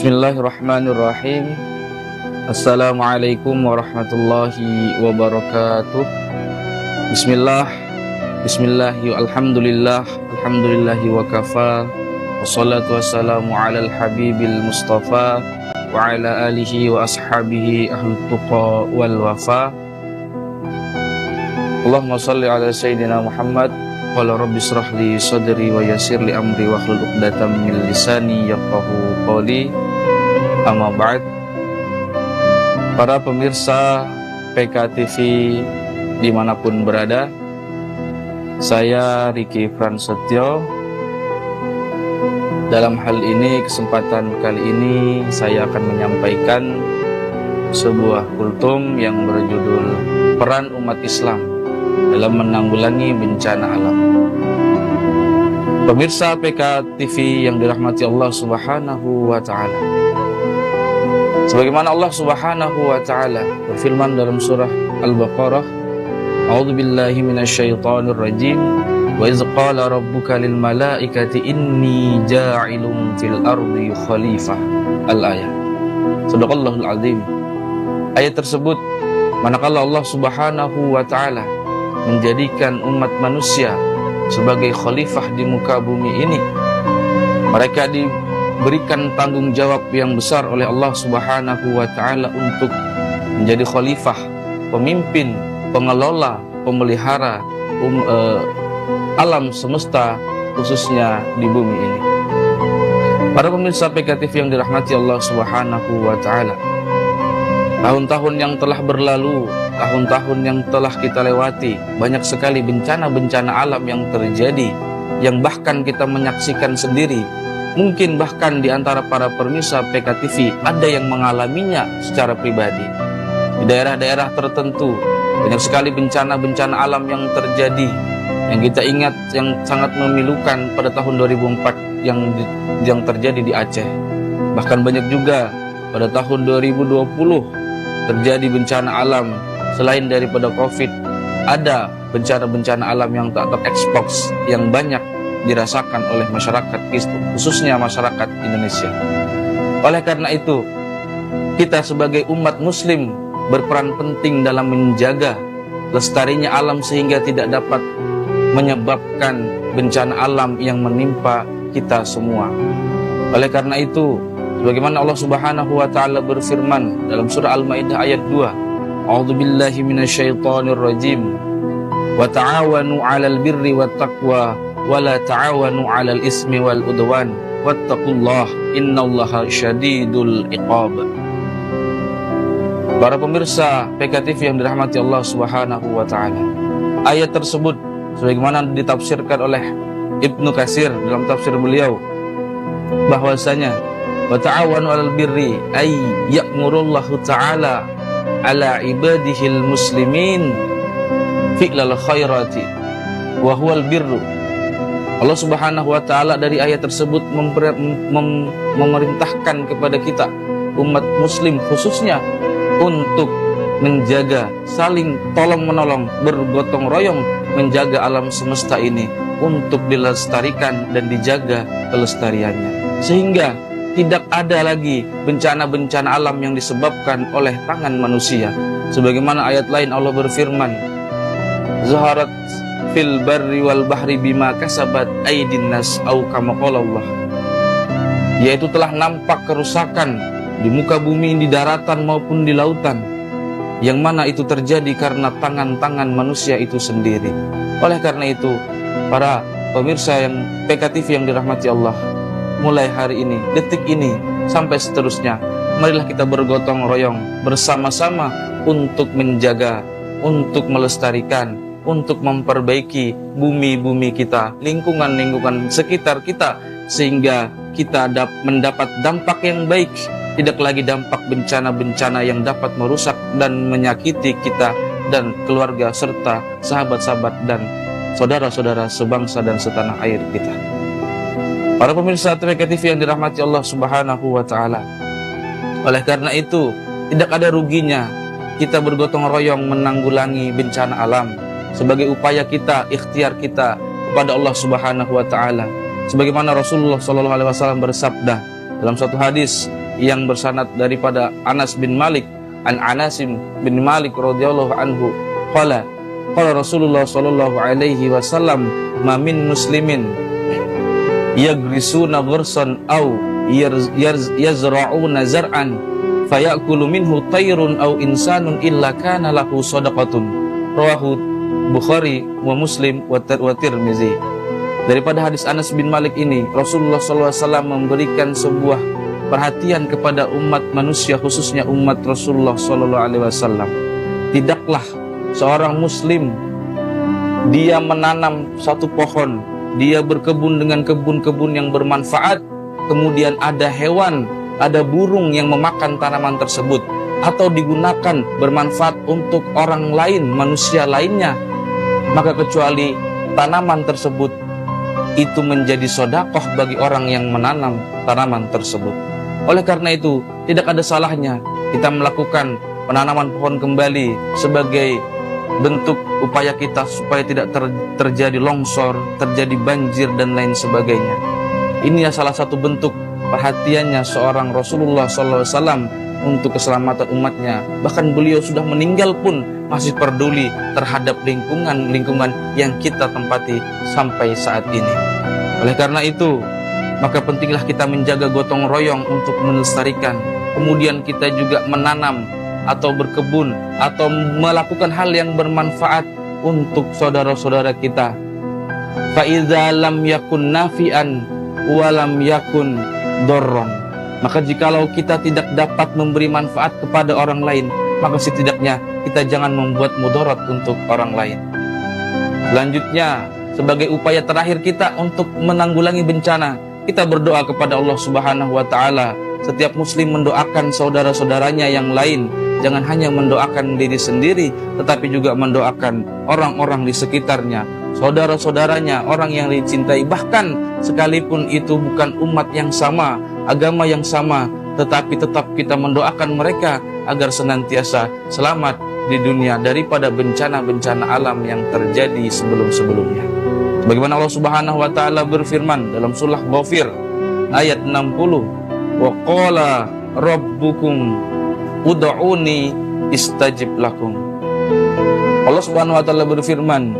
Bismillahirrahmanirrahim. Assalamualaikum warahmatullahi wabarakatuh. Bismillahi alhamdulillah wa kafa. Wassalatu wassalamu alal habibil mustafa wa ala alihi wa ashabihi ahlut tuqa wal wafa. Allahumma salli ala sayyidina Muhammad. Qala rabbi israh li sadri wa yassir li amri wa hlul 'uqdatam min lisani yafqahu qawli. Amma ba'd. Para pemirsa PKTV dimanapun berada, saya Riki Prasetyo. Dalam hal ini, kesempatan kali ini saya akan menyampaikan sebuah kultum yang berjudul Peran Umat Islam dalam menanggulangi bencana alam. Pemirsa PKTV yang dirahmati Allah Subhanahu wa Ta'ala, sebagaimana Allah Subhanahu wa Ta'ala berfirman dalam surah Al-Baqarah, A'udzubillahi minasyaitonir rajim, wa iz qala rabbuka lil malaikati inni ja'ilun fil ardi khalifah. Al-ayat. Shadaqallahul azim. Ayat tersebut manakala Allah Subhanahu wa Ta'ala menjadikan umat manusia sebagai khalifah di muka bumi ini, mereka diberikan tanggung jawab yang besar oleh Allah Subhanahu wa Ta'ala untuk menjadi khalifah, pemimpin, pengelola, pemelihara alam semesta, khususnya di bumi ini. Para pemirsa PKTV yang dirahmati Allah Subhanahu wa Ta'ala, tahun-tahun yang telah berlalu, tahun-tahun yang telah kita lewati, banyak sekali bencana-bencana alam yang terjadi, yang bahkan kita menyaksikan sendiri. Mungkin bahkan di antara para pemirsa PKTV ada yang mengalaminya secara pribadi. Di daerah-daerah tertentu banyak sekali bencana-bencana alam yang terjadi, yang kita ingat yang sangat memilukan pada tahun 2004 yang terjadi di Aceh. Bahkan banyak juga pada tahun 2020 terjadi bencana alam. Selain daripada COVID, ada bencana-bencana alam yang tak terekspos yang banyak dirasakan oleh masyarakat, khususnya masyarakat Indonesia. Oleh karena itu, kita sebagai umat muslim berperan penting dalam menjaga lestarinya alam sehingga tidak dapat menyebabkan bencana alam yang menimpa kita semua. Oleh karena itu, sebagaimana Allah Subhanahu wa Ta'ala berfirman dalam surah Al-Maidah ayat 2, A'udzubillahi minasyaitonir rajim, wa ta'awanu 'alal birri wat taqwa wa la ta'awanu 'alal ismi wal udwan wattaqullaha innallaha syadidul iqab. Para pemirsa PKTV yang dirahmati Allah Subhanahu wa Ta'ala, ayat tersebut sebagaimana ditafsirkan oleh Ibnu Katsir dalam tafsir beliau, bahwasanya wa ta'awanu 'alal birri ay ya'murullahu ta'ala ala ibadihil muslimin fi'lal khairati wa huwal birru. Allah Subhanahu wa Ta'ala dari ayat tersebut memerintahkan kepada kita umat muslim khususnya untuk menjaga, saling tolong menolong, bergotong royong menjaga alam semesta ini untuk dilestarikan dan dijaga kelestariannya, sehingga tidak ada lagi bencana-bencana alam yang disebabkan oleh tangan manusia. Sebagaimana ayat lain Allah berfirman, Zaharat fil barri wal bahri bima kasabat aydin nas, au kama qala Allah, yaitu telah nampak kerusakan di muka bumi, di daratan maupun di lautan, yang mana itu terjadi karena tangan-tangan manusia itu sendiri. Oleh karena itu, para pemirsa yang PKTV yang dirahmati Allah, mulai hari ini, detik ini, sampai seterusnya, marilah kita bergotong royong bersama-sama untuk menjaga, untuk melestarikan, untuk memperbaiki bumi-bumi kita, lingkungan-lingkungan sekitar kita, sehingga kita mendapat dampak yang baik, tidak lagi dampak bencana-bencana yang dapat merusak dan menyakiti kita dan keluarga serta sahabat-sahabat dan saudara-saudara sebangsa dan setanah air kita. Para pemirsa PKTV yang dirahmati Allah Subhanahu wa Ta'ala, oleh karena itu tidak ada ruginya kita bergotong royong menanggulangi bencana alam sebagai upaya kita, ikhtiar kita kepada Allah Subhanahu wa Ta'ala. Sebagaimana Rasulullah SAW bersabda dalam suatu hadis yang bersanad daripada Anas bin Malik an Anasim bin Malik radhiyallahu anhu qala qala Rasulullah sallallahu alaihi wasallam ma min muslimin yagrisuna ghursan aw yazra'una zar'an fayakulu minhu tayrun aw insanun illa kana lahu shadaqatun rawahu Bukhari wa Muslim wa Tirmizi. Daripada hadis Anas bin Malik ini, Rasulullah SAW memberikan sebuah perhatian kepada umat manusia, khususnya umat Rasulullah SAW. Tidaklah seorang muslim dia menanam satu pohon, dia berkebun dengan kebun-kebun yang bermanfaat, kemudian ada hewan, ada burung yang memakan tanaman tersebut, atau digunakan bermanfaat untuk orang lain, manusia lainnya, maka kecuali tanaman tersebut itu menjadi sedekah bagi orang yang menanam tanaman tersebut. Oleh karena itu, tidak ada salahnya kita melakukan penanaman pohon kembali sebagai bentuk upaya kita supaya tidak terjadi longsor, terjadi banjir dan lain sebagainya. Ini salah satu bentuk perhatiannya seorang Rasulullah SAW untuk keselamatan umatnya. Bahkan beliau sudah meninggal pun masih peduli terhadap lingkungan yang kita tempati sampai saat ini. Oleh karena itu, maka pentinglah kita menjaga gotong royong untuk melestarikan. Kemudian kita juga menanam atau berkebun atau melakukan hal yang bermanfaat untuk saudara-saudara kita. Fa idza lam yakun nafi'an wa lam yakun dorron. Maka jikalau kita tidak dapat memberi manfaat kepada orang lain, maka setidaknya kita jangan membuat mudarat untuk orang lain. Selanjutnya, sebagai upaya terakhir kita untuk menanggulangi bencana, kita berdoa kepada Allah Subhanahu wa Ta'ala. Setiap muslim mendoakan saudara-saudaranya yang lain. Jangan hanya mendoakan diri sendiri, tetapi juga mendoakan orang-orang di sekitarnya, saudara-saudaranya, orang yang dicintai. Bahkan sekalipun itu bukan umat yang sama, agama yang sama, tetapi tetap kita mendoakan mereka agar senantiasa selamat di dunia daripada bencana-bencana alam yang terjadi sebelum-sebelumnya. Bagaimana Allah Subhanahu wa Ta'ala berfirman dalam surah Ghafir ayat 60, wa qala rabbukum ud'uni istajib lakum. Allah Subhanahu wa Ta'ala berfirman,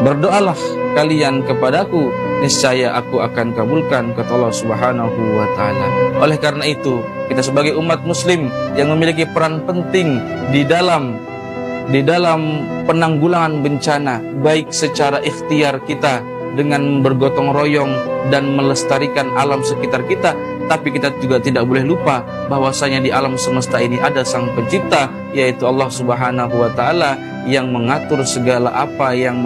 berdoalah kalian kepadaku, niscaya aku akan kabulkan, kata Allah Subhanahu wa Ta'ala. Oleh karena itu, kita sebagai umat muslim yang memiliki peran penting di dalam penanggulangan bencana, baik secara ikhtiar kita dengan bergotong royong dan melestarikan alam sekitar kita, tapi kita juga tidak boleh lupa bahwasanya di alam semesta ini ada sang pencipta, yaitu Allah Subhanahu wa Ta'ala, yang mengatur segala apa yang